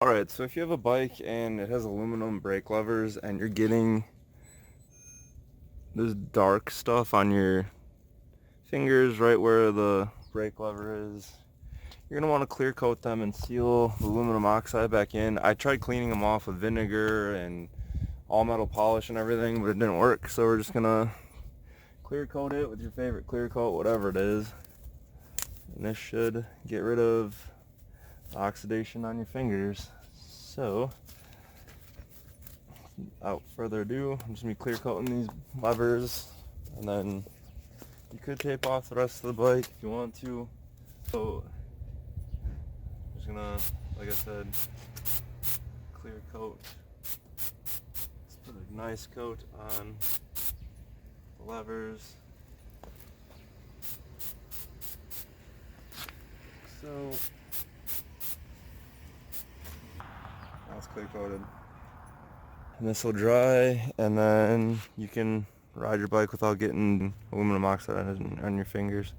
Alright, so if you have a bike and it has aluminum brake levers and you're getting this dark stuff on your fingers right where the brake lever is, you're going to want to clear coat them and seal the aluminum oxide back in. I tried cleaning them off with vinegar and all metal polish and everything, but it didn't work. So we're just going to clear coat it with your favorite clear coat, whatever it is. And this should get rid of the oxidation on your fingers. So, without further ado, I'm just going to be clear coating these levers, and then you could tape off the rest of the bike if you want to. So, I'm just going to, like I said, clear coat. Let's put a nice coat on the levers. So, now it's clear coated. And this will dry, and then you can ride your bike without getting aluminum oxide on your fingers.